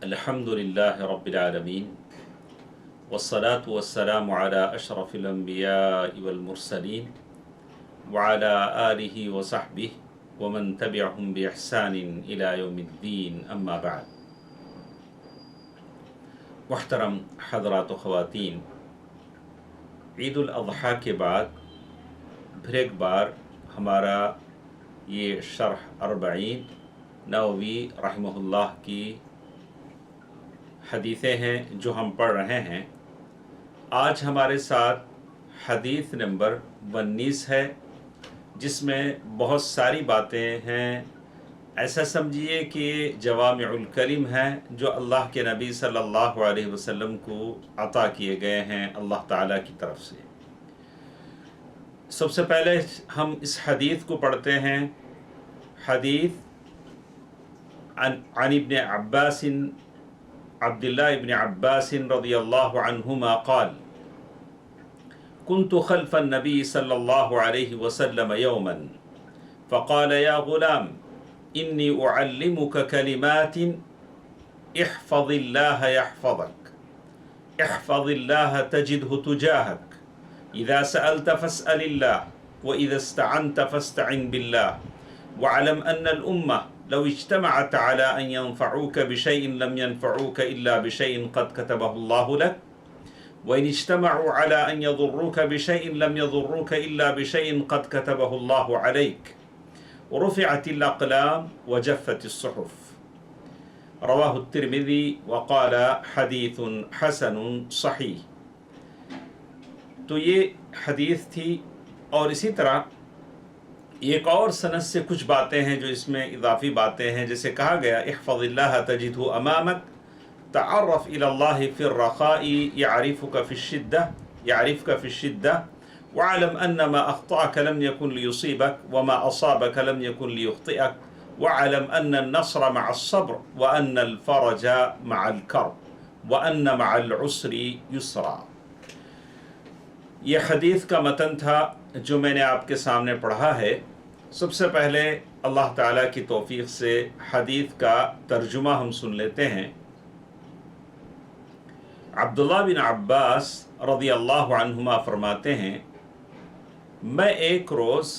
الحمدللہ رب العالمین والصلاة والسلام علی اشرف الانبیاء والمرسلین وعلی آلہ وصحبہ ومن تبعہم بإحسان الی یوم الدین اما بعد۔ محترم حضرات و خواتین، عید الاضحیٰ کے بعد پھر ایک بار ہمارا یہ شرح اربعین نووی رحمہ اللہ کی حدیثیں ہیں جو ہم پڑھ رہے ہیں۔ آج ہمارے ساتھ حدیث نمبر 19 ہے، جس میں بہت ساری باتیں ہیں، ایسا سمجھیے کہ جوامع الکلم ہیں جو اللہ کے نبی صلی اللہ علیہ وسلم کو عطا کیے گئے ہیں اللہ تعالیٰ کی طرف سے۔ سب سے پہلے ہم اس حدیث کو پڑھتے ہیں۔ حدیث عن ابن عباس عبداللہ ابن عباس رضی اللہ عنہما قال كنت خلف النبي صلى الله عليه وسلم يوما فقال يا غلام إني أعلمك كلمات احفظ الله يحفظك احفظ الله تجده تجاهك إذا سألت فاسأل الله وإذا استعنت فاستعن بالله واعلم أن الأمة لو اجتمعت على أن ينفعوك بشيء لم ينفعوك إلا بشيء قد كتبه الله لك وإن اجتمعوا على أن يضروك بشيء لم يضروك إلا بشيء قد كتبه الله عليك ورفعت الأقلام وجفت الصحف رواه الترمذي وقال حديث حسن صحيح۔ تو یہ حدیث تھی، اور اسی طرح ایک اور سند سے کچھ باتیں ہیں جو اس میں اضافی باتیں ہیں، جیسے کہا گیا احفظ اللہ تجدہ امامک تعرف الی اللہ فی الرخاء یعرفک فی الشدہ واعلم ان ما اخطأک لم یکن لیصیبک وما اصابک لم یکن لیخطئک واعلم ان النصر مع الصبر وان الفرج مع الکرب وان مع العسر یسرا۔ یہ حدیث کا متن تھا جو میں نے آپ کے سامنے پڑھا ہے۔ سب سے پہلے اللہ تعالیٰ کی توفیق سے حدیث کا ترجمہ ہم سن لیتے ہیں۔ عبداللہ بن عباس رضی اللہ عنہما فرماتے ہیں، میں ایک روز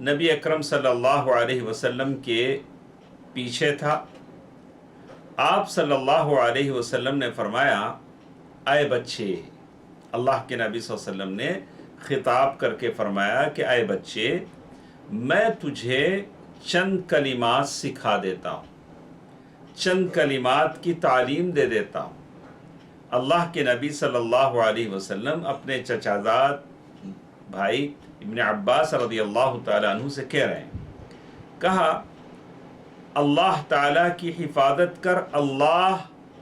نبی اکرم صلی اللہ علیہ وسلم کے پیچھے تھا۔ آپ صلی اللہ علیہ وسلم نے فرمایا، اے بچے، اللہ کے نبی صلی اللہ علیہ وسلم نے خطاب کر کے فرمایا کہ اے بچے، میں تجھے چند کلمات سکھا دیتا ہوں، چند کلمات کی تعلیم دے دیتا ہوں۔ اللہ کے نبی صلی اللہ علیہ وسلم اپنے چچا زاد بھائی ابن عباس رضی اللہ تعالیٰ عنہ سے کہہ رہے ہیں، کہا اللہ تعالیٰ کی حفاظت کر، اللہ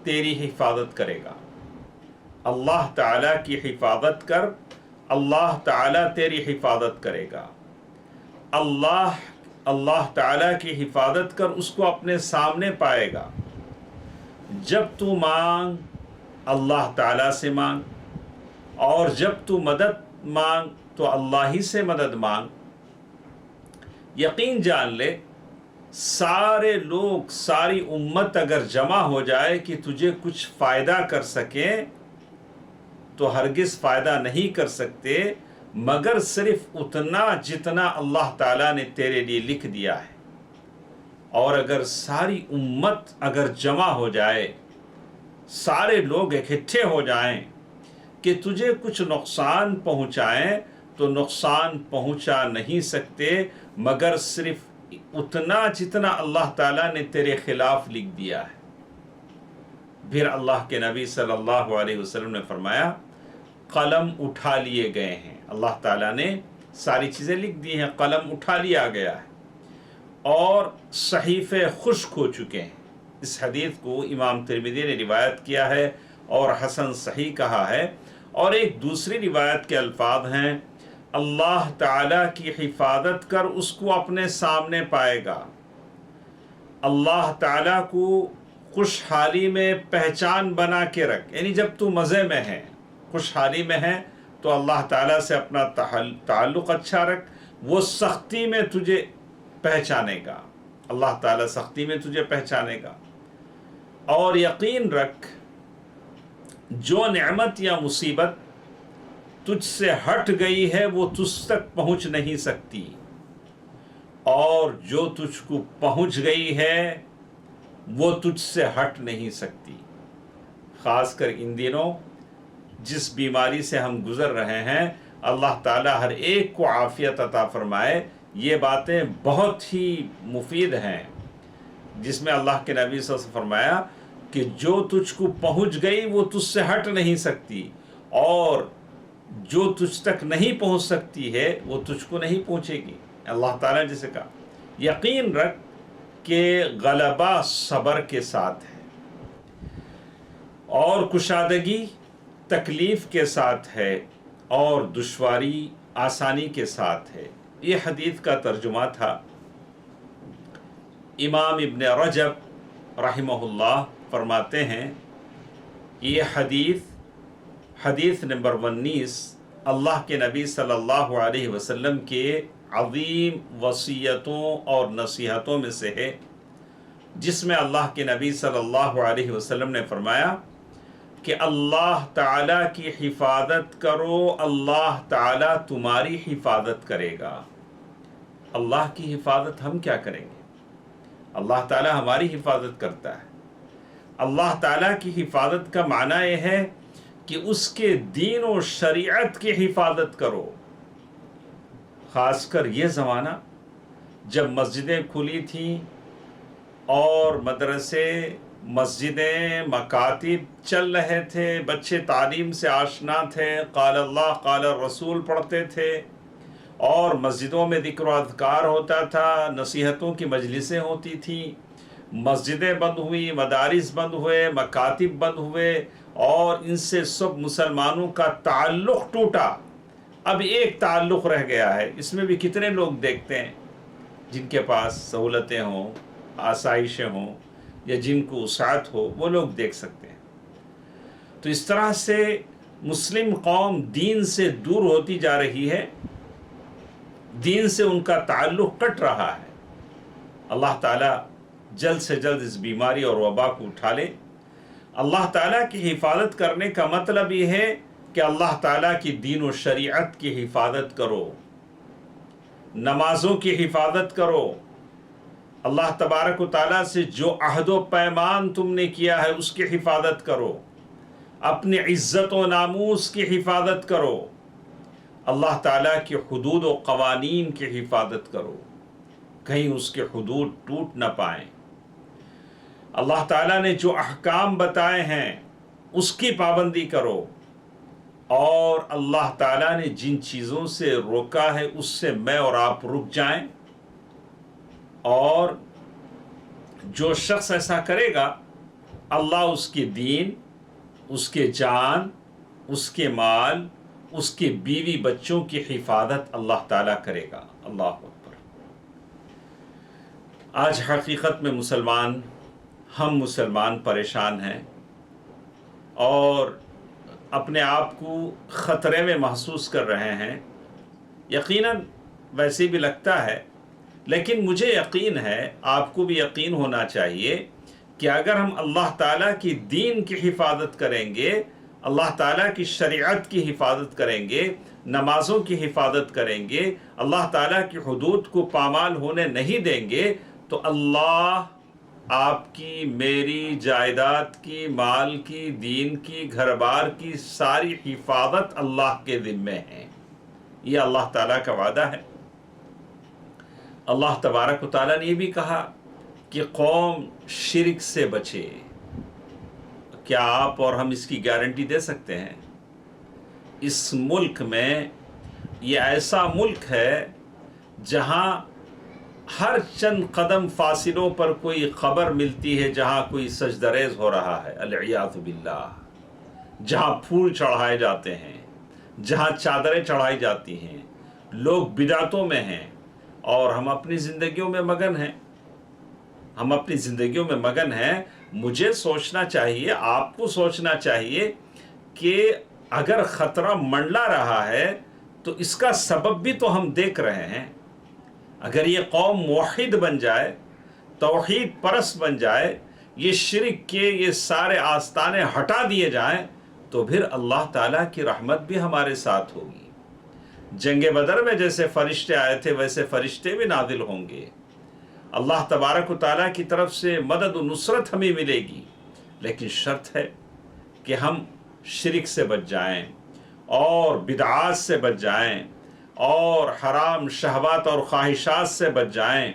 تیری حفاظت کرے گا۔ اللہ تعالیٰ کی حفاظت کر، اللہ تعالیٰ تیری حفاظت کرے گا۔ اللہ تعالیٰ کی حفاظت کر، اس کو اپنے سامنے پائے گا۔ جب تو مانگ اللہ تعالیٰ سے مانگ، اور جب تو مدد مانگ تو اللہ ہی سے مدد مانگ۔ یقین جان لے، سارے لوگ، ساری امت اگر جمع ہو جائے کہ تجھے کچھ فائدہ کر سکیں تو ہرگز فائدہ نہیں کر سکتے، مگر صرف اتنا جتنا اللہ تعالیٰ نے تیرے لیے لکھ دیا ہے۔ اور اگر ساری امت اگر جمع ہو جائے، سارے لوگ اکٹھے ہو جائیں کہ تجھے کچھ نقصان پہنچائیں تو نقصان پہنچا نہیں سکتے، مگر صرف اتنا جتنا اللہ تعالیٰ نے تیرے خلاف لکھ دیا ہے۔ پھر اللہ کے نبی صلی اللہ علیہ وسلم نے فرمایا، قلم اٹھا لیے گئے ہیں، اللہ تعالیٰ نے ساری چیزیں لکھ دی ہیں، قلم اٹھا لیا گیا ہے اور صحیفے خشک ہو چکے ہیں۔ اس حدیث کو امام ترمذی نے روایت کیا ہے اور حسن صحیح کہا ہے۔ اور ایک دوسری روایت کے الفاظ ہیں، اللہ تعالیٰ کی حفاظت کر، اس کو اپنے سامنے پائے گا۔ اللہ تعالیٰ کو خوشحالی میں پہچان بنا کے رکھ، یعنی جب تو مزے میں ہے، خوشحالی میں ہے تو اللہ تعالیٰ سے اپنا تعلق اچھا رکھ، وہ سختی میں تجھے پہچانے گا، اللہ تعالیٰ سختی میں تجھے پہچانے گا۔ اور یقین رکھ جو نعمت یا مصیبت تجھ سے ہٹ گئی ہے وہ تجھ تک پہنچ نہیں سکتی، اور جو تجھ کو پہنچ گئی ہے وہ تجھ سے ہٹ نہیں سکتی۔ خاص کر ان دنوں جس بیماری سے ہم گزر رہے ہیں، اللہ تعالیٰ ہر ایک کو عافیت عطا فرمائے۔ یہ باتیں بہت ہی مفید ہیں، جس میں اللہ کے نبی صلی اللہ علیہ وسلم فرمایا کہ جو تجھ کو پہنچ گئی وہ تجھ سے ہٹ نہیں سکتی، اور جو تجھ تک نہیں پہنچ سکتی ہے وہ تجھ کو نہیں پہنچے گی۔ اللہ تعالیٰ نے جسے کہا یقین رکھ کہ غلبہ صبر کے ساتھ ہے، اور کشادگی تکلیف کے ساتھ ہے، اور دشواری آسانی کے ساتھ ہے۔ یہ حدیث کا ترجمہ تھا۔ امام ابن رجب رحمہ اللہ فرماتے ہیں یہ حدیث نمبر 19 اللہ کے نبی صلی اللہ علیہ وسلم کے عظیم وصیتوں اور نصیحتوں میں سے ہے، جس میں اللہ کے نبی صلی اللہ علیہ وسلم نے فرمایا کہ اللہ تعالیٰ کی حفاظت کرو، اللہ تعالیٰ تمہاری حفاظت کرے گا۔ اللہ کی حفاظت ہم کیا کریں گے؟ اللہ تعالیٰ ہماری حفاظت کرتا ہے۔ اللہ تعالیٰ کی حفاظت کا معنی یہ ہے کہ اس کے دین و شریعت کی حفاظت کرو۔ خاص کر یہ زمانہ جب مسجدیں کھلی تھیں اور مدرسے، مسجدیں، مکاتب چل رہے تھے، بچے تعلیم سے آشنا تھے، قال اللہ قال الرسول پڑھتے تھے، اور مسجدوں میں ذکر و اذکار ہوتا تھا، نصیحتوں کی مجلسیں ہوتی تھیں۔ مسجدیں بند ہوئی، مدارس بند ہوئے، مکاتب بند ہوئے، اور ان سے سب مسلمانوں کا تعلق ٹوٹا۔ اب ایک تعلق رہ گیا ہے، اس میں بھی کتنے لوگ دیکھتے ہیں جن کے پاس سہولتیں ہوں، آسائشیں ہوں، یا جن کو وسعت ہو، وہ لوگ دیکھ سکتے ہیں۔ تو اس طرح سے مسلم قوم دین سے دور ہوتی جا رہی ہے، دین سے ان کا تعلق کٹ رہا ہے۔ اللہ تعالیٰ جلد سے جلد اس بیماری اور وبا کو اٹھا لے۔ اللہ تعالیٰ کی حفاظت کرنے کا مطلب یہ ہے کہ اللہ تعالیٰ کی دین و شریعت کی حفاظت کرو، نمازوں کی حفاظت کرو، اللہ تبارک و تعالیٰ سے جو عہد و پیمان تم نے کیا ہے اس کی حفاظت کرو، اپنی عزت و ناموس کی حفاظت کرو، اللہ تعالیٰ کی حدود و قوانین کی حفاظت کرو، کہیں اس کے حدود ٹوٹ نہ پائیں۔ اللہ تعالیٰ نے جو احکام بتائے ہیں اس کی پابندی کرو، اور اللہ تعالیٰ نے جن چیزوں سے روکا ہے اس سے میں اور آپ رک جائیں۔ اور جو شخص ایسا کرے گا، اللہ اس کے دین، اس کے جان، اس کے مال، اس کے بیوی بچوں کی حفاظت اللہ تعالیٰ کرے گا۔ اللہ اکبر۔ آج حقیقت میں ہم مسلمان پریشان ہیں، اور اپنے آپ کو خطرے میں محسوس کر رہے ہیں۔ یقیناً ویسے بھی لگتا ہے، لیکن مجھے یقین ہے، آپ کو بھی یقین ہونا چاہیے کہ اگر ہم اللہ تعالیٰ کی دین کی حفاظت کریں گے، اللہ تعالیٰ کی شریعت کی حفاظت کریں گے، نمازوں کی حفاظت کریں گے، اللہ تعالیٰ کی حدود کو پامال ہونے نہیں دیں گے، تو اللہ آپ کی، میری جائیداد کی، مال کی، دین کی، گھر بار کی ساری حفاظت اللہ کے ذمے ہے۔ یہ اللہ تعالیٰ کا وعدہ ہے۔ اللہ تبارک و تعالیٰ نے یہ بھی کہا کہ قوم شرک سے بچے۔ کیا آپ اور ہم اس کی گارنٹی دے سکتے ہیں؟ اس ملک میں، یہ ایسا ملک ہے جہاں ہر چند قدم فاصلوں پر کوئی خبر ملتی ہے جہاں کوئی سجدہ ریز ہو رہا ہے، العیاذ باللہ، جہاں پھول چڑھائے جاتے ہیں، جہاں چادریں چڑھائی جاتی ہیں، لوگ بدعتوں میں ہیں، اور ہم اپنی زندگیوں میں مگن ہیں۔ مجھے سوچنا چاہیے، آپ کو سوچنا چاہیے کہ اگر خطرہ منڈلا رہا ہے تو اس کا سبب بھی تو ہم دیکھ رہے ہیں۔ اگر یہ قوم موحد بن جائے، توحید پرست بن جائے، یہ شرک کے یہ سارے آستانے ہٹا دیے جائیں تو پھر اللہ تعالیٰ کی رحمت بھی ہمارے ساتھ ہوگی. جنگ بدر میں جیسے فرشتے آئے تھے ویسے فرشتے بھی نازل ہوں گے. اللہ تبارک و تعالیٰ کی طرف سے مدد و نصرت ہمیں ملے گی، لیکن شرط ہے کہ ہم شرک سے بچ جائیں اور بدعات سے بچ جائیں اور حرام شہوات اور خواہشات سے بچ جائیں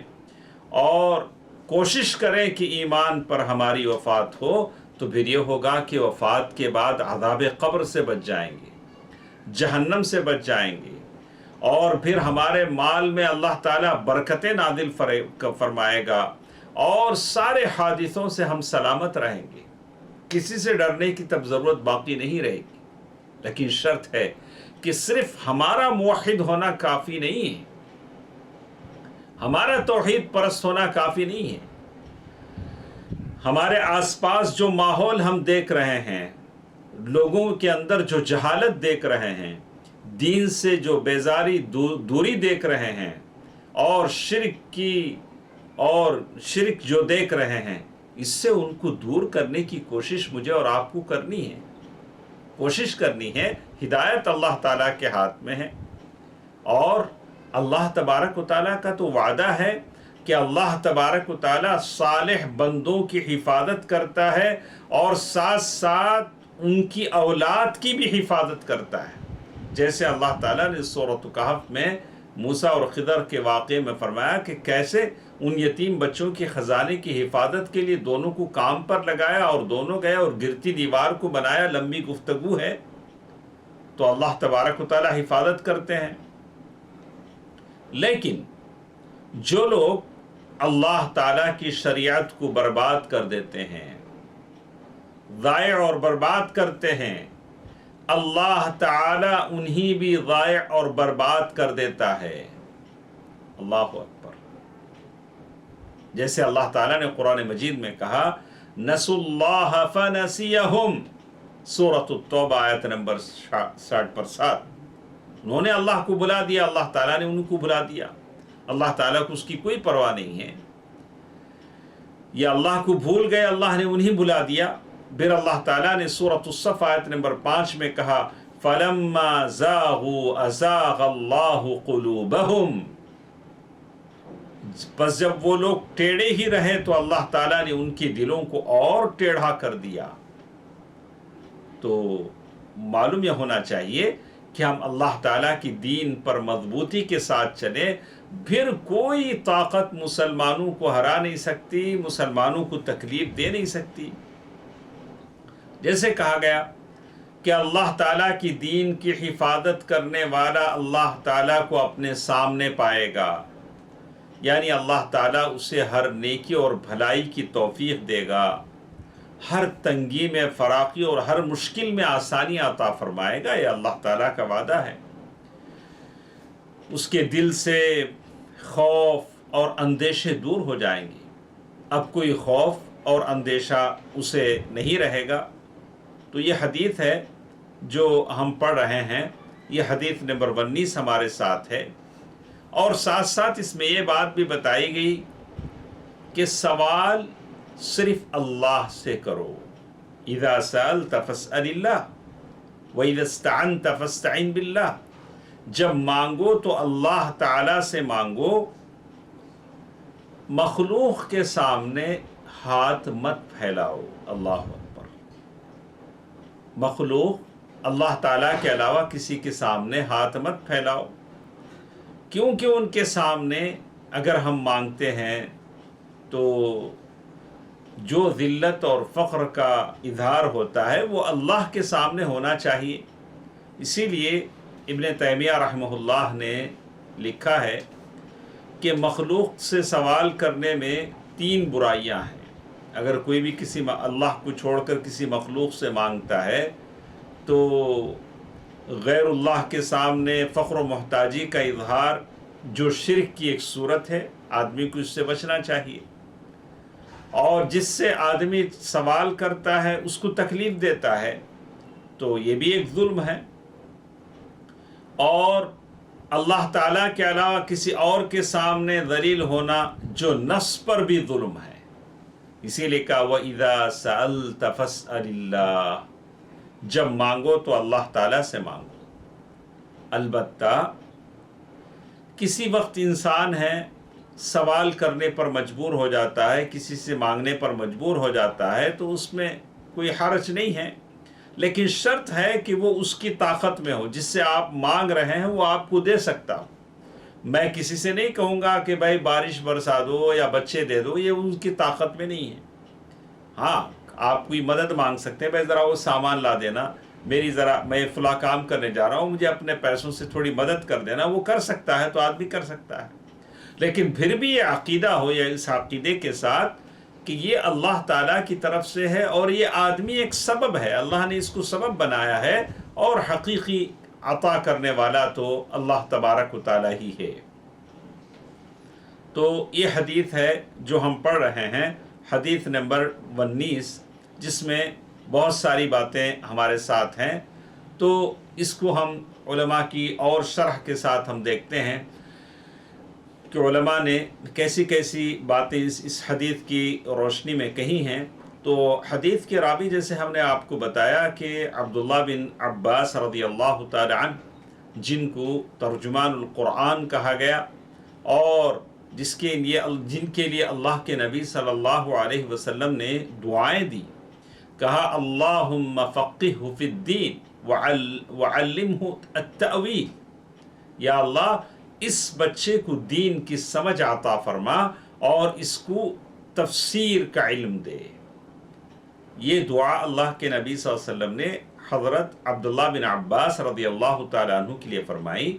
اور کوشش کریں کہ ایمان پر ہماری وفات ہو. تو پھر یہ ہوگا کہ وفات کے بعد عذاب قبر سے بچ جائیں گے، جہنم سے بچ جائیں گے، اور پھر ہمارے مال میں اللہ تعالیٰ برکتیں نازل فرمائے گا اور سارے حادثوں سے ہم سلامت رہیں گے. کسی سے ڈرنے کی تب ضرورت باقی نہیں رہے گی. لیکن شرط ہے کہ صرف ہمارا موحد ہونا کافی نہیں ہے، ہمارا توحید پرست ہونا کافی نہیں ہے. ہمارے آس پاس جو ماحول ہم دیکھ رہے ہیں، لوگوں کے اندر جو جہالت دیکھ رہے ہیں، دین سے جو بیزاری دوری دیکھ رہے ہیں، اور شرک جو دیکھ رہے ہیں، اس سے ان کو دور کرنے کی کوشش مجھے اور آپ کو کرنی ہے. ہدایت اللہ تعالیٰ کے ہاتھ میں ہے، اور اللہ تبارک و تعالیٰ کا تو وعدہ ہے کہ اللہ تبارک و تعالیٰ صالح بندوں کی حفاظت کرتا ہے اور ساتھ ساتھ ان کی اولاد کی بھی حفاظت کرتا ہے. جیسے اللہ تعالیٰ نے سورۃ کہف میں موسیٰ اور خضر کے واقعے میں فرمایا کہ کیسے ان یتیم بچوں کے خزانے کی حفاظت کے لیے دونوں کو کام پر لگایا اور دونوں گئے اور گرتی دیوار کو بنایا. لمبی گفتگو ہے. تو اللہ تبارک و تعالیٰ حفاظت کرتے ہیں. لیکن جو لوگ اللہ تعالیٰ کی شریعت کو برباد کر دیتے ہیں، ضائع اور برباد کرتے ہیں، اللہ تعالیٰ انہی بھی ضائع اور برباد کر دیتا ہے. اللہ اکبر. جیسے اللہ تعالیٰ نے قرآن مجید میں کہا نسوا اللہ فنسیہم، سورۃ التوبہ آیت نمبر 60 انہوں نے اللہ کو بلا دیا، اللہ تعالیٰ نے ان کو بلا دیا. اللہ تعالیٰ کو اس کی کوئی پرواہ نہیں ہے. یہ اللہ کو بھول گئے، اللہ نے انہیں بلا دیا. پھر اللہ تعالیٰ نے سورۃ الصف آیت نمبر 5 میں کہا فَلَمَّا زَاغُوا أَزَاغَ اللَّهُ قُلُوبَهُمْ. بس جب وہ لوگ ٹیڑھے ہی رہے تو اللہ تعالیٰ نے ان کے دلوں کو اور ٹیڑھا کر دیا. تو معلوم یہ ہونا چاہیے کہ ہم اللہ تعالیٰ کی دین پر مضبوطی کے ساتھ چلیں. پھر کوئی طاقت مسلمانوں کو ہرا نہیں سکتی، مسلمانوں کو تکلیف دے نہیں سکتی. جیسے کہا گیا کہ اللہ تعالیٰ کی دین کی حفاظت کرنے والا اللہ تعالیٰ کو اپنے سامنے پائے گا، یعنی اللہ تعالیٰ اسے ہر نیکی اور بھلائی کی توفیق دے گا، ہر تنگی میں فراخی اور ہر مشکل میں آسانی عطا فرمائے گا. یہ اللہ تعالیٰ کا وعدہ ہے. اس کے دل سے خوف اور اندیشے دور ہو جائیں گے. اب کوئی خوف اور اندیشہ اسے نہیں رہے گا. تو یہ حدیث ہے جو ہم پڑھ رہے ہیں، یہ حدیث نمبر 19 ہمارے ساتھ ہے. اور ساتھ ساتھ اس میں یہ بات بھی بتائی گئی کہ سوال صرف اللہ سے کرو. اذا سألت فاسأل اللہ وَإِذَا اسْتَعَنْتَ فَاسْتَعِنْ بِاللَّهِ. جب مانگو تو اللہ تعالیٰ سے مانگو، مخلوق کے سامنے ہاتھ مت پھیلاؤ. اللہ اکبر. مخلوق اللہ تعالیٰ کے علاوہ کسی کے سامنے ہاتھ مت پھیلاؤ، کیونکہ ان کے سامنے اگر ہم مانگتے ہیں تو جو ذلت اور فقر کا اظہار ہوتا ہے وہ اللہ کے سامنے ہونا چاہیے. اسی لیے ابن تیمیہ رحمہ اللہ نے لکھا ہے کہ مخلوق سے سوال کرنے میں 3 برائیاں ہیں. اگر کوئی بھی اللہ کو چھوڑ کر کسی مخلوق سے مانگتا ہے تو غیر اللہ کے سامنے فقر و محتاجی کا اظہار، جو شرک کی ایک صورت ہے، آدمی کو اس سے بچنا چاہیے. اور جس سے آدمی سوال کرتا ہے اس کو تکلیف دیتا ہے تو یہ بھی ایک ظلم ہے. اور اللہ تعالیٰ کے علاوہ کسی اور کے سامنے ذلیل ہونا جو نفس پر بھی ظلم ہے. اسی لیے کہا وَإِذَا سَأَلْتَ فَاسْأَلِ اللَّهِ، جب مانگو تو اللہ تعالیٰ سے مانگو۔ البتہ کسی وقت انسان ہے سوال کرنے پر مجبور ہو جاتا ہے، کسی سے مانگنے پر مجبور ہو جاتا ہے، تو اس میں کوئی حرج نہیں ہے، لیکن شرط ہے کہ وہ اس کی طاقت میں ہو، جس سے آپ مانگ رہے ہیں وہ آپ کو دے سکتا ہو۔ میں کسی سے نہیں کہوں گا کہ بھائی بارش برسا دو یا بچے دے دو، یہ ان کی طاقت میں نہیں ہے۔ ہاں آپ کوئی مدد مانگ سکتے ہیں، بھائی ذرا وہ سامان لا دینا، میں فلاں کام کرنے جا رہا ہوں، مجھے اپنے پیسوں سے تھوڑی مدد کر دینا، وہ کر سکتا ہے، تو آدمی کر سکتا ہے۔ لیکن پھر بھی یہ عقیدہ ہو، یا اس عقیدے کے ساتھ کہ یہ اللہ تعالیٰ کی طرف سے ہے اور یہ آدمی ایک سبب ہے، اللہ نے اس کو سبب بنایا ہے، اور حقیقی عطا کرنے والا تو اللہ تبارک و تعالیٰ ہی ہے۔ تو یہ حدیث ہے جو ہم پڑھ رہے ہیں، حدیث نمبر 19، جس میں بہت ساری باتیں ہمارے ساتھ ہیں، تو اس کو ہم علماء کی اور شرح کے ساتھ ہم دیکھتے ہیں کہ علماء نے کیسی کیسی باتیں اس حدیث کی روشنی میں کہی ہیں۔ تو حدیث کے راوی جیسے ہم نے آپ کو بتایا کہ عبداللہ بن عباس رضی اللہ تعالی عنہ، جن کو ترجمان القرآن کہا گیا، اور جن کے لیے اللہ کے نبی صلی اللہ علیہ وسلم نے دعائیں دی، کہا اللہم فقہہ فی الدین وعلمہ التأویل، یا اللہ اس بچے کو دین کی سمجھ عطا فرما اور اس کو تفسیر کا علم دے۔ یہ دعا اللہ کے نبی صلی اللہ علیہ وسلم نے حضرت عبداللہ بن عباس رضی اللہ تعالیٰ عنہ کے لیے فرمائی،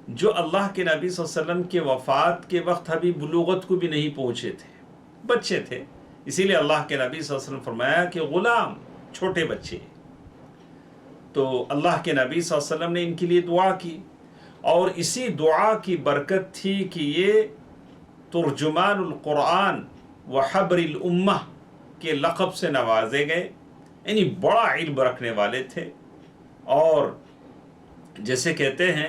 جو اللہ کے نبی صلی اللہ علیہ وسلم کے وفات کے وقت ابھی بلوغت کو بھی نہیں پہنچے تھے، بچے تھے، اسی لیے اللہ کے نبی صلی اللہ علیہ وسلم فرمایا کہ غلام، چھوٹے بچے۔ تو اللہ کے نبی صلی اللہ علیہ وسلم نے ان کے لیے دعا کی، اور اسی دعا کی برکت تھی کہ یہ ترجمان القرآن و حبر الامہ کے لقب سے نوازے گئے، یعنی بڑا علم رکھنے والے تھے۔ اور جیسے کہتے ہیں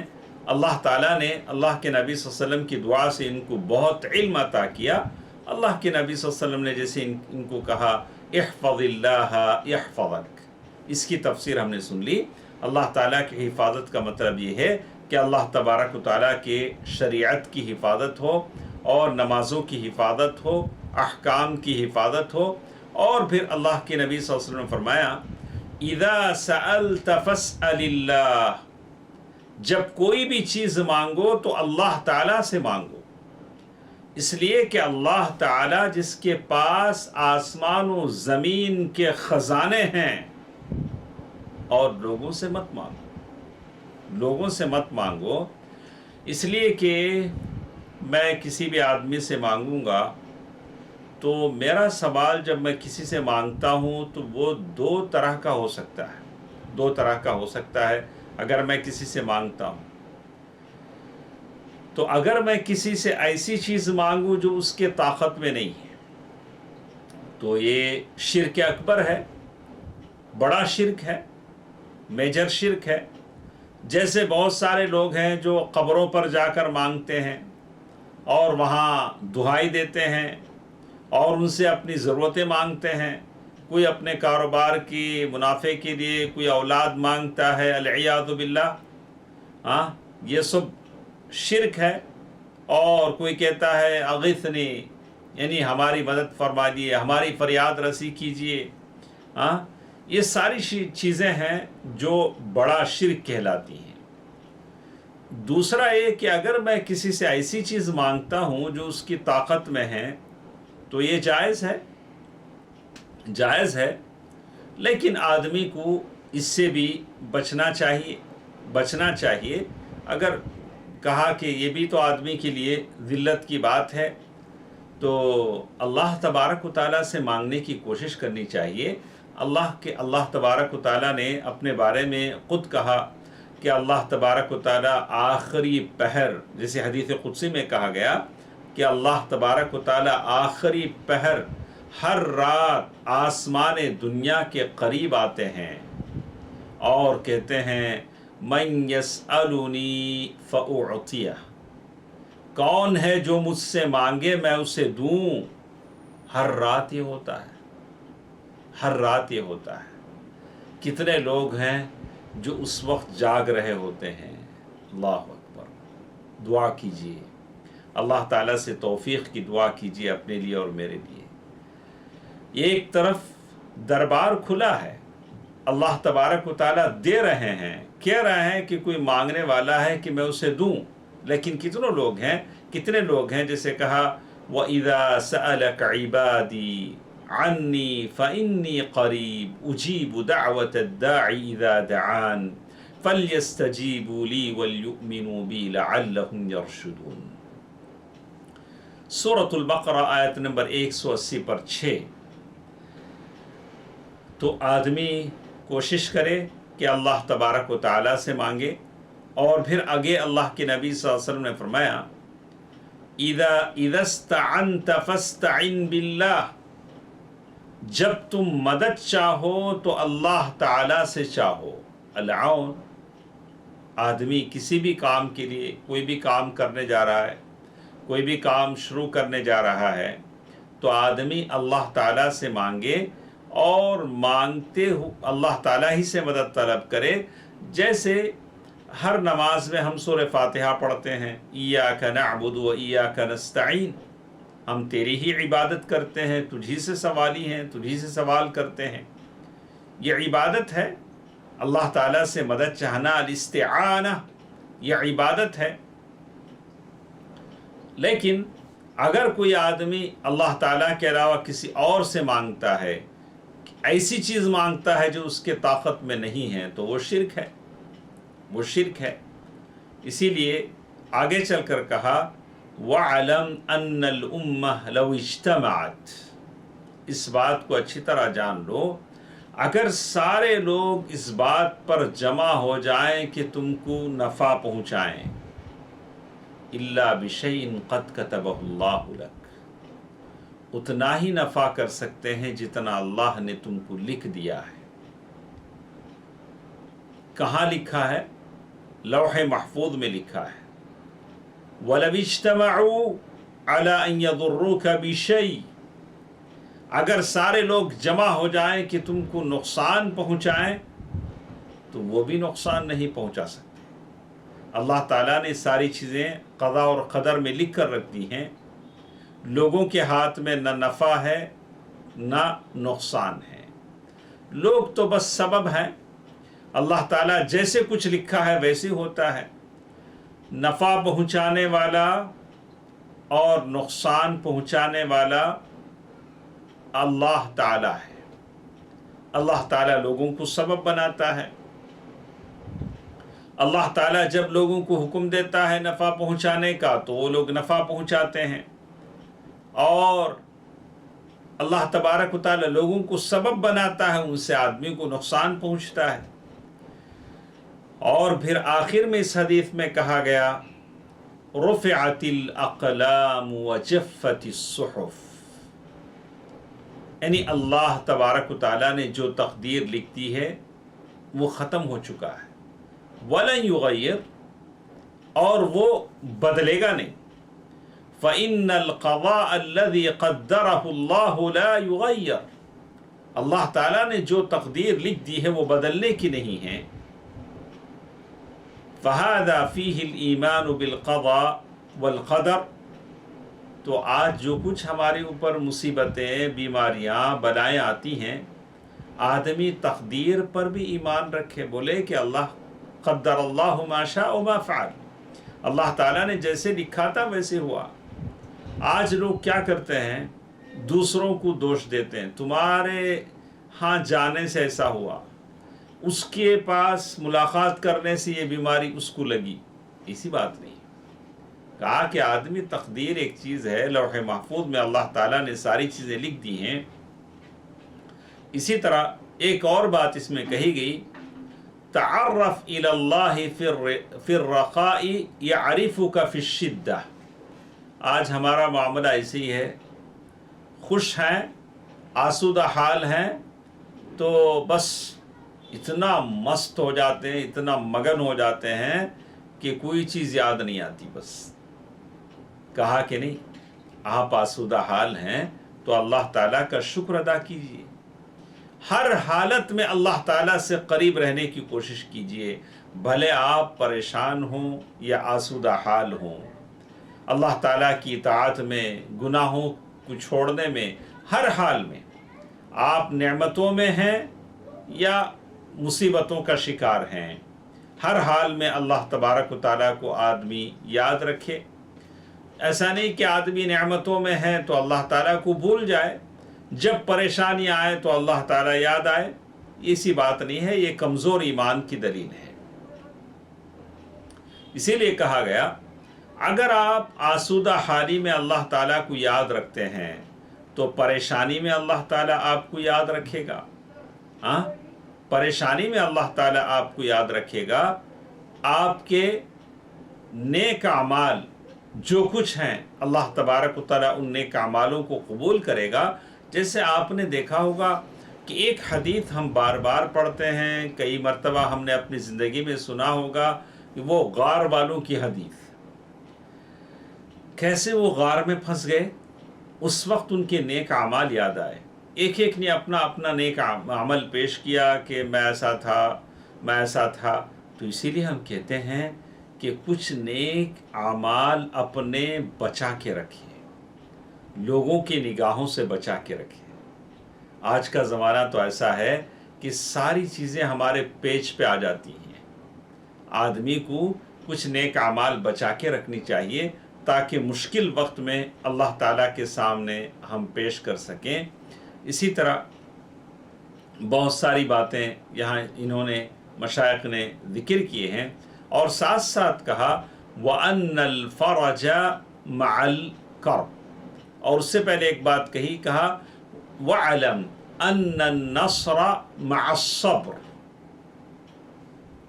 اللہ تعالیٰ نے اللہ کے نبی صلی اللہ علیہ وسلم کی دعا سے ان کو بہت علم عطا کیا۔ اللہ کے نبی صلی اللہ علیہ وسلم نے جیسے ان کو کہا احفظ اللہ یحفظک، اس کی تفسیر ہم نے سن لی۔ اللہ تعالیٰ کی حفاظت کا مطلب یہ ہے کہ اللہ تبارک و تعالیٰ کے شریعت کی حفاظت ہو، اور نمازوں کی حفاظت ہو، احکام کی حفاظت ہو۔ اور پھر اللہ کے نبی صلی اللہ علیہ وسلم نے فرمایا اذا سألت فاسأل اللہ، جب کوئی بھی چیز مانگو تو اللہ تعالیٰ سے مانگو، اس لیے کہ اللہ تعالیٰ جس کے پاس آسمان و زمین کے خزانے ہیں، اور لوگوں سے مت مانگو، لوگوں سے مت مانگو، اس لیے کہ میں کسی بھی آدمی سے مانگوں گا تو میرا سوال جب میں کسی سے مانگتا ہوں تو وہ دو طرح کا ہو سکتا ہے، اگر میں کسی سے مانگتا ہوں تو اگر میں کسی سے ایسی چیز مانگوں جو اس کے طاقت میں نہیں ہے تو یہ شرک اکبر ہے، بڑا شرک ہے، میجر شرک ہے۔ جیسے بہت سارے لوگ ہیں جو قبروں پر جا کر مانگتے ہیں اور وہاں دہائی دیتے ہیں اور ان سے اپنی ضرورتیں مانگتے ہیں، کوئی اپنے کاروبار کی منافع کے لیے کوئی اولاد مانگتا ہے، العیاذ باللہ، یہ سب شرک ہے۔ اور کوئی کہتا ہے اغثنی، یعنی ہماری مدد فرما دیے، ہماری فریاد رسی کیجئے، یہ ساری چیزیں ہیں جو بڑا شرک کہلاتی ہیں۔ دوسرا یہ کہ اگر میں کسی سے ایسی چیز مانگتا ہوں جو اس کی طاقت میں ہے تو یہ جائز ہے، لیکن آدمی کو اس سے بھی بچنا چاہیے۔ اگر کہا کہ یہ بھی تو آدمی کے لیے ذلت کی بات ہے تو اللہ تبارک و تعالیٰ سے مانگنے کی کوشش کرنی چاہیے۔ اللہ تبارک و تعالیٰ نے اپنے بارے میں خود کہا کہ اللہ تبارک و تعالیٰ آخری پہر، جیسے حدیث قدسی میں کہا گیا کہ اللہ تبارک و تعالیٰ آخری پہر ہر رات آسمان دنیا کے قریب آتے ہیں اور کہتے ہیں من یسألنی فأعطیہ، کون ہے جو مجھ سے مانگے میں اسے دوں۔ ہر رات یہ ہوتا ہے، ہر رات یہ ہوتا ہے۔ کتنے لوگ ہیں جو اس وقت جاگ رہے ہوتے ہیں۔ اللہ اکبر۔ دعا کیجیے، اللہ تعالیٰ سے توفیق کی دعا کیجیے اپنے لیے اور میرے لیے۔ یہ ایک طرف دربار کھلا ہے، اللہ تبارک و تعالیٰ دے رہے ہیں، کہہ رہے ہیں کہ کوئی مانگنے والا ہے کہ میں اسے دوں، لیکن کتنے لوگ ہیں جیسے کہا وَإِذَا سَأَلَكَ عِبَادِي عَنِّي فَإِنِّي قَرِيبٌ أُجِيبُ دَعْوَةَ الدَّاعِ إِذَا دَعَانِ فَلْيَسْتَجِيبُوا لِي وَلْيُؤْمِنُوا بِي لَعَلَّهُمْ يَرْشُدُونَ۔ سورۃ البقرہ آیت نمبر 180 پر 6۔ تو آدمی کوشش کرے کہ اللہ تبارک و تعالیٰ سے مانگے، اور پھر آگے اللہ کے نبی صلی اللہ علیہ وسلم نے فرمایا اِذَا اسْتَعَنْتَ فَاسْتَعِنْ بِاللَّهِ، جب تم مدد چاہو تو اللہ تعالیٰ سے چاہو۔ العون، آدمی کسی بھی کام کے لیے کوئی بھی کام کرنے جا رہا ہے، کوئی بھی کام شروع کرنے جا رہا ہے، تو آدمی اللہ تعالیٰ سے مانگے، اور مانگتے ہو اللہ تعالیٰ ہی سے مدد طلب کرے۔ جیسے ہر نماز میں ہم سورہ فاتحہ پڑھتے ہیں، ایاک نعبد و ایاک نستعین، ہم تیری ہی عبادت کرتے ہیں، تجھی سے سوالی ہیں، تجھی سے سوال کرتے ہیں۔ یہ عبادت ہے، اللہ تعالیٰ سے مدد چاہنا، الاستعانہ، یہ عبادت ہے۔ لیکن اگر کوئی آدمی اللہ تعالیٰ کے علاوہ کسی اور سے مانگتا ہے، ایسی چیز مانگتا ہے جو اس کے طاقت میں نہیں ہے، تو وہ شرک ہے، وہ شرک ہے۔ اسی لیے آگے چل کر کہا وَعْلَمْ أَنَّ الْأُمَّةَ لَوْ اجْتَمَعَتْ، اس بات کو اچھی طرح جان لو، اگر سارے لوگ اس بات پر جمع ہو جائیں کہ تم کو نفع پہنچائیں، إِلَّا بِشَيْءٍ قَدْ كَتَبَهُ اللَّهُ لَكَ، اتنا ہی نفع کر سکتے ہیں جتنا اللہ نے تم کو لکھ دیا ہے۔ کہاں لکھا ہے؟ لوح محفوظ میں لکھا ہے۔ وَلَوِ اجْتَمَعُوا عَلَىٰ أَن يَضُرُّوكَ بِشَيْءٍ، اگر سارے لوگ جمع ہو جائیں کہ تم کو نقصان پہنچائیں، تو وہ بھی نقصان نہیں پہنچا سکتے۔ اللہ تعالیٰ نے ساری چیزیں قضاء اور قدر میں لکھ کر رکھ دی ہیں۔ لوگوں کے ہاتھ میں نہ نفع ہے نہ نقصان ہے، لوگ تو بس سبب ہیں۔ اللہ تعالیٰ جیسے کچھ لکھا ہے ویسے ہوتا ہے۔ نفع پہنچانے والا اور نقصان پہنچانے والا اللہ تعالیٰ ہے۔ اللہ تعالیٰ لوگوں کو سبب بناتا ہے۔ اللہ تعالیٰ جب لوگوں کو حکم دیتا ہے نفع پہنچانے کا تو وہ لوگ نفع پہنچاتے ہیں، اور اللہ تبارک و تعالیٰ لوگوں کو سبب بناتا ہے، ان سے آدمی کو نقصان پہنچتا ہے۔ اور پھر آخر میں اس حدیث میں کہا گیا رفعت الاقلام وجفت الصحف، یعنی اللہ تبارک و تعالیٰ نے جو تقدیر لکھ دی ہے وہ ختم ہو چکا ہے۔ وَلَن يُغَيِّرْ، اور وہ بدلے گا نہیں۔ فَإِنَّ الْقَضَاءَ الَّذِي قَدَّرَهُ اللَّهُ لَا يُغَيَّرْ، اللہ تعالیٰ نے جو تقدیر لکھ دی ہے وہ بدلنے کی نہیں ہے۔ فَهَذَا فِيهِ الْإِيمَانُ بِالْقَضَاءِ وَالْقَدَرِ، تو آج جو کچھ ہمارے اوپر مصیبتیں، بیماریاں، بلائیں آتی ہیں، آدمی تقدیر پر بھی ایمان رکھے، بولے کہ اللہ قدر اللہ ما شاء ما فعل، اللہ تعالیٰ نے جیسے لکھا تھا ویسے ہوا۔ آج لوگ کیا کرتے ہیں؟ دوسروں کو دوش دیتے ہیں، تمہارے ہاں جانے سے ایسا ہوا، اس کے پاس ملاقات کرنے سے یہ بیماری اس کو لگی۔ ایسی بات نہیں، کہا کہ آدمی تقدیر ایک چیز ہے، لوح محفوظ میں اللہ تعالیٰ نے ساری چیزیں لکھ دی ہیں۔ اسی طرح ایک اور بات اس میں کہی گئی تعرف الی اللہ فی الرخاء یعرفک فی الشدہ۔ آج ہمارا معاملہ ایسے ہی ہے، خوش ہیں، آسودہ حال ہیں تو بس اتنا مست ہو جاتے ہیں، اتنا مگن ہو جاتے ہیں کہ کوئی چیز یاد نہیں آتی۔ بس کہا کہ نہیں، آپ آسودہ حال ہیں تو اللہ تعالیٰ کا شکر ادا کیجیے. ہر حالت میں اللہ تعالیٰ سے قریب رہنے کی کوشش کیجیے، بھلے آپ پریشان ہوں یا آسودہ حال ہوں. اللہ تعالیٰ کی اطاعت میں، گناہوں کو چھوڑنے میں، ہر حال میں آپ نعمتوں میں ہیں یا مصیبتوں کا شکار ہیں، ہر حال میں اللہ تبارک و تعالیٰ کو آدمی یاد رکھے. ایسا نہیں کہ آدمی نعمتوں میں ہے تو اللہ تعالیٰ کو بھول جائے، جب پریشانی آئے تو اللہ تعالیٰ یاد آئے. ایسی بات نہیں ہے، یہ کمزور ایمان کی دلیل ہے. اسی لیے کہا گیا اگر آپ آسودہ حالی میں اللہ تعالیٰ کو یاد رکھتے ہیں تو پریشانی میں اللہ تعالیٰ آپ کو یاد رکھے گا. پریشانی میں اللہ تعالیٰ آپ کو یاد رکھے گا. آپ کے نیک اعمال جو کچھ ہیں اللہ تبارک و تعالیٰ ان نیک اعمالوں کو قبول کرے گا. جیسے آپ نے دیکھا ہوگا کہ ایک حدیث ہم بار بار پڑھتے ہیں، کئی مرتبہ ہم نے اپنی زندگی میں سنا ہوگا کہ وہ غار والوں کی حدیث. کیسے وہ غار میں پھنس گئے، اس وقت ان کے نیک اعمال یاد آئے. ایک ایک نے اپنا اپنا نیک عمل پیش کیا کہ میں ایسا تھا، میں ایسا تھا. تو اسی لیے ہم کہتے ہیں کہ کچھ نیک اعمال اپنے بچا کے رکھیے، لوگوں کی نگاہوں سے بچا کے رکھیے. آج کا زمانہ تو ایسا ہے کہ ساری چیزیں ہمارے پیج پہ آ جاتی ہیں. آدمی کو کچھ نیک اعمال بچا کے رکھنی چاہیے تاکہ مشکل وقت میں اللہ تعالیٰ کے سامنے ہم پیش کر سکیں. اسی طرح بہت ساری باتیں یہاں انہوں نے مشائخ نے ذکر کیے ہیں، اور ساتھ ساتھ کہا وَأَنَّ الْفَرَجَ مَعَ الْكَرْبِ، اور اس سے پہلے ایک بات کہا وَعَلَمْ أَنَّ النَّصْرَ مَعَ الصَّبْرِ.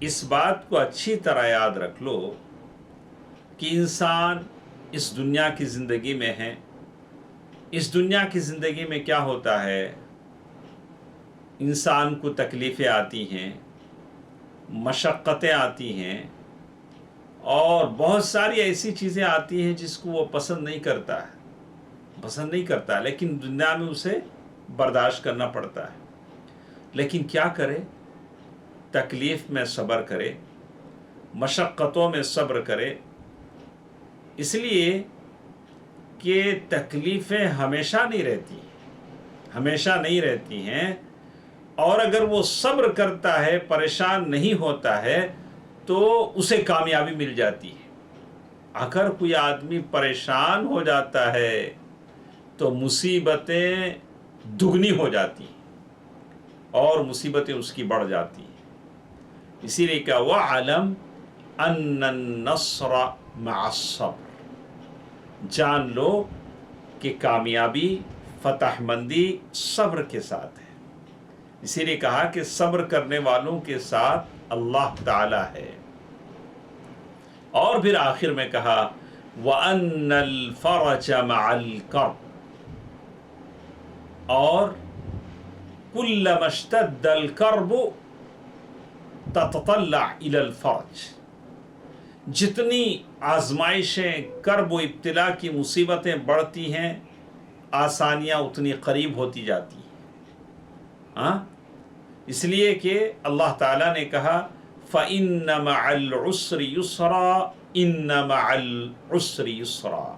اس بات کو اچھی طرح یاد رکھ لو کہ انسان اس دنیا کی زندگی میں ہے. اس دنیا کی زندگی میں کیا ہوتا ہے، انسان کو تکلیفیں آتی ہیں، مشقتیں آتی ہیں، اور بہت ساری ایسی چیزیں آتی ہیں جس کو وہ پسند نہیں کرتا، لیکن دنیا میں اسے برداشت کرنا پڑتا ہے. لیکن کیا کرے، تکلیف میں صبر کرے، مشقتوں میں صبر کرے. اس لیے کہ تکلیفیں ہمیشہ نہیں رہتی ہیں، اور اگر وہ صبر کرتا ہے، پریشان نہیں ہوتا ہے، تو اسے کامیابی مل جاتی ہے. اگر کوئی آدمی پریشان ہو جاتا ہے تو مصیبتیں دگنی ہو جاتی ہیں اور مصیبتیں اس کی بڑھ جاتی ہیں. اسی لیے کہ وَعَلَمْ أَنَّ النَّصْرَ مَعَ الصَّبْرِ، جان لو کہ کامیابی، فتح مندی صبر کے ساتھ ہے. اسی لیے کہا کہ صبر کرنے والوں کے ساتھ اللہ تعالی ہے. اور پھر آخر میں کہا وَأَنَّ الْفَرَجَ مَعَ الْكَرْبِ، اور كُلَّمَا اشْتَدَّ الْكَرْبُ تَتَطَلَّعْ إِلَى الْفَرَجِ. جتنی آزمائشیں، کرب و ابتلا کی مصیبتیں بڑھتی ہیں، آسانیاں اتنی قریب ہوتی جاتی ہیں. اس لیے کہ اللہ تعالیٰ نے کہا فَإِنَّ مَعَ الْعُسْرِ يُسْرًا إِنَّ مَعَ الْعُسْرِ يُسْرًا.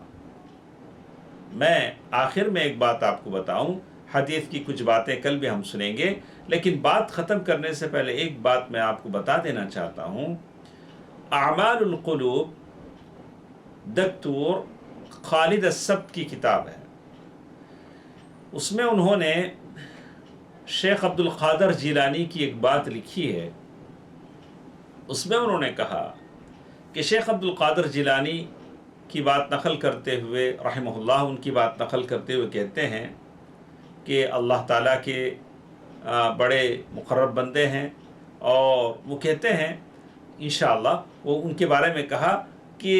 میں آخر میں ایک بات آپ کو بتاؤں، حدیث کی کچھ باتیں کل بھی ہم سنیں گے، لیکن بات ختم کرنے سے پہلے ایک بات میں آپ کو بتا دینا چاہتا ہوں. اعمال القلوب دکتور خالد السبت کی کتاب ہے. اس میں انہوں نے شیخ عبد القادر جیلانی کی ایک بات لکھی ہے. اس میں انہوں نے کہا کہ شیخ عبد القادر جیلانی کی بات نقل کرتے ہوئے رحمہ اللہ، ان کی بات نقل کرتے ہوئے کہتے ہیں کہ اللہ تعالیٰ کے بڑے مقرب بندے ہیں، اور وہ کہتے ہیں انشاءاللہ، وہ ان کے بارے میں کہا کہ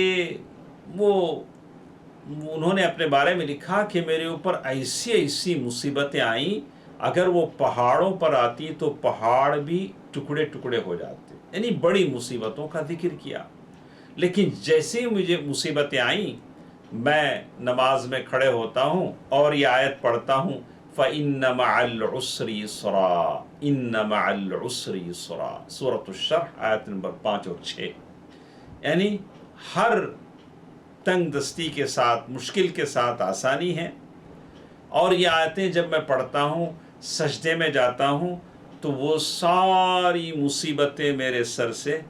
انہوں نے اپنے بارے میں لکھا کہ میرے اوپر ایسی مصیبتیں آئیں، اگر وہ پہاڑوں پر آتی تو پہاڑ بھی ٹکڑے ٹکڑے ہو جاتے. یعنی بڑی مصیبتوں کا ذکر کیا. لیکن جیسے ہی مجھے مصیبتیں آئیں میں نماز میں کھڑے ہوتا ہوں اور یہ آیت پڑھتا ہوں فَإِنَّ مَعَ الْعُسْرِ يُسْرًا إِنَّ مَعَ الْعُسْرِ يُسْرًا، سورۃ الشرح آیت نمبر 5 اور 6۔ یعنی ہر تنگ دستی کے ساتھ، مشکل کے ساتھ آسانی ہے۔ اور یہ آیتیں جب میں پڑھتا ہوں، سجدے میں جاتا ہوں، تو وہ ساری مصیبتیں میرے سر سے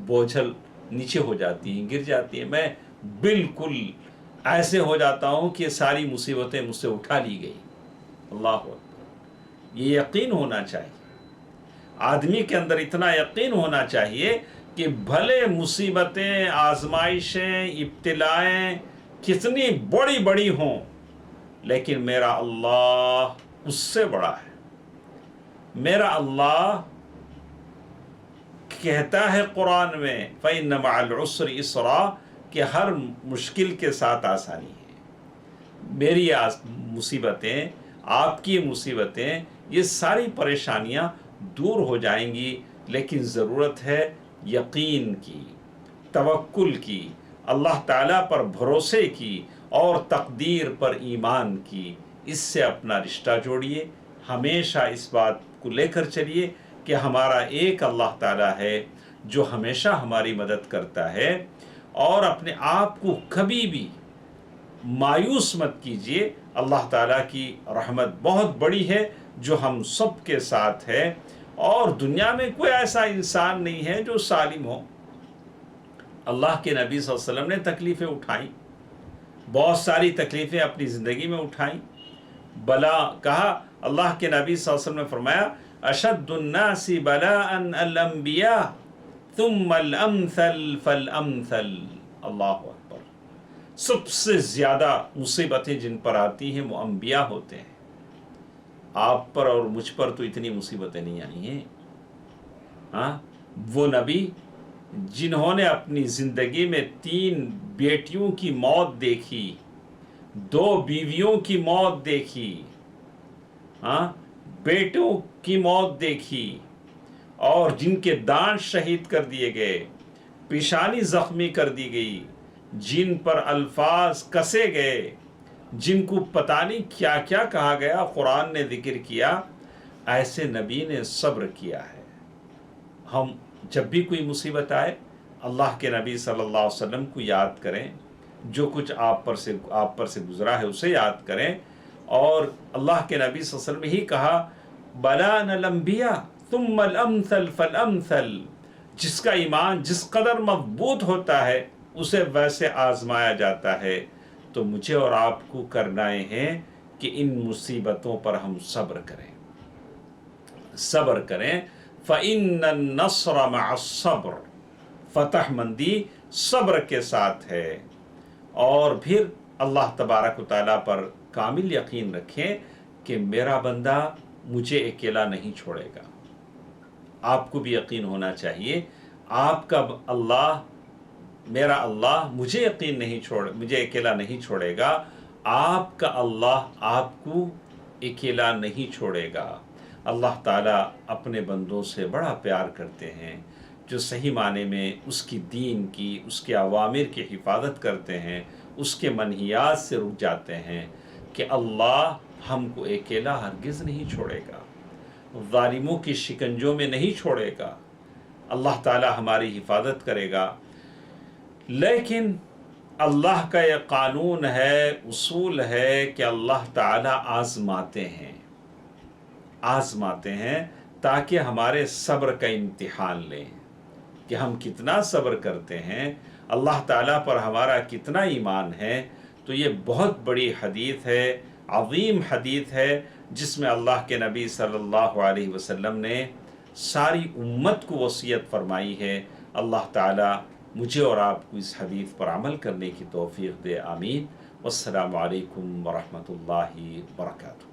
بوجھل نیچے ہو جاتی ہیں، گر جاتی ہیں۔ میں بالکل ایسے ہو جاتا ہوں کہ ساری مصیبتیں مجھ سے اٹھا لی گئی۔ اللہ اکبر، یہ یقین ہونا چاہیے، آدمی کے اندر اتنا یقین ہونا چاہیے کہ بھلے مصیبتیں، آزمائشیں، ابتلائیں کتنی بڑی بڑی ہوں، لیکن میرا اللہ اس سے بڑا ہے۔ میرا اللہ کہتا ہے قرآن میں فَإِنَّ مَعَ الْعُسْرِ يُسْرًا کہ ہر مشکل کے ساتھ آسانی ہے۔ میری مصیبتیں، آپ کی مصیبتیں، یہ ساری پریشانیاں دور ہو جائیں گی، لیکن ضرورت ہے یقین کی، توکل کی، اللہ تعالیٰ پر بھروسے کی اور تقدیر پر ایمان کی۔ اس سے اپنا رشتہ جوڑیے، ہمیشہ اس بات کو لے کر چلیے کہ ہمارا ایک اللہ تعالیٰ ہے جو ہمیشہ ہماری مدد کرتا ہے، اور اپنے آپ کو کبھی بھی مایوس مت کیجیے۔ اللہ تعالیٰ کی رحمت بہت بڑی ہے جو ہم سب کے ساتھ ہے، اور دنیا میں کوئی ایسا انسان نہیں ہے جو سالم ہو۔ اللہ کے نبی صلی اللہ علیہ وسلم نے تکلیفیں اٹھائیں، بہت ساری تکلیفیں اپنی زندگی میں اٹھائیں، بلا کہا۔ اللہ کے نبی صلی اللہ علیہ وسلم نے فرمایا اشد الناس بلاء الانبیاء ثم الامثل فالامثل۔ اللہ اکبر، سب سے زیادہ مصیبتیں جن پر آتی ہیں وہ انبیاء ہوتے ہیں۔ آپ پر اور مجھ پر تو اتنی مصیبتیں نہیں آئی ہیں۔ ہاں، وہ نبی جنہوں نے اپنی زندگی میں 3 بیٹیوں کی موت دیکھی، 2 بیویوں کی موت دیکھی، ہاں، بیٹوں کی موت دیکھی، اور جن کے دانت شہید کر دیے گئے، پیشانی زخمی کر دی گئی، جن پر الفاظ کسے گئے، جن کو پتہ نہیں کیا کیا کہا گیا، قرآن نے ذکر کیا، ایسے نبی نے صبر کیا ہے۔ ہم جب بھی کوئی مصیبت آئے، اللہ کے نبی صلی اللہ علیہ وسلم کو یاد کریں، جو کچھ آپ پر سے گزرا ہے اسے یاد کریں، اور اللہ کے نبی صلی اللہ علیہ وسلم ہی کہا بلانا الانبیاء ثم الامثل فالامثل۔ جس کا ایمان جس قدر مضبوط ہوتا ہے اسے ویسے آزمایا جاتا ہے۔ تو مجھے اور آپ کو کرنا ہے کہ ان مصیبتوں پر ہم صبر کریں، صبر کریں۔ فَإِنَّ النَّصْرَ مَعَ الصَّبْرِ، فتح مندی صبر کے ساتھ ہے۔ اور پھر اللہ تبارک و تعالیٰ پر کامل یقین رکھیں کہ میرا بندہ مجھے اکیلا نہیں چھوڑے گا۔ آپ کو بھی یقین ہونا چاہیے آپ کا اللہ، میرا اللہ مجھے مجھے اکیلا نہیں چھوڑے گا، آپ کا اللہ آپ کو اکیلا نہیں چھوڑے گا۔ اللہ تعالیٰ اپنے بندوں سے بڑا پیار کرتے ہیں جو صحیح معنی میں اس کی دین کی، اس کے اوامر کی حفاظت کرتے ہیں، اس کے منہیات سے رک جاتے ہیں، کہ اللہ ہم کو اکیلا ہرگز نہیں چھوڑے گا، ظالموں کی شکنجوں میں نہیں چھوڑے گا، اللہ تعالیٰ ہماری حفاظت کرے گا۔ لیکن اللہ کا یہ قانون ہے، اصول ہے کہ اللہ تعالیٰ آزماتے ہیں تاکہ ہمارے صبر کا امتحان لیں کہ ہم کتنا صبر کرتے ہیں، اللہ تعالیٰ پر ہمارا کتنا ایمان ہے۔ تو یہ بہت بڑی حدیث ہے، عظیم حدیث ہے، جس میں اللہ کے نبی صلی اللہ علیہ وسلم نے ساری امت کو وصیت فرمائی ہے۔ اللہ تعالیٰ مجھے اور آپ کو اس حدیث پر عمل کرنے کی توفیق دے، آمین۔ والسلام علیکم ورحمۃ اللہ وبرکاتہ۔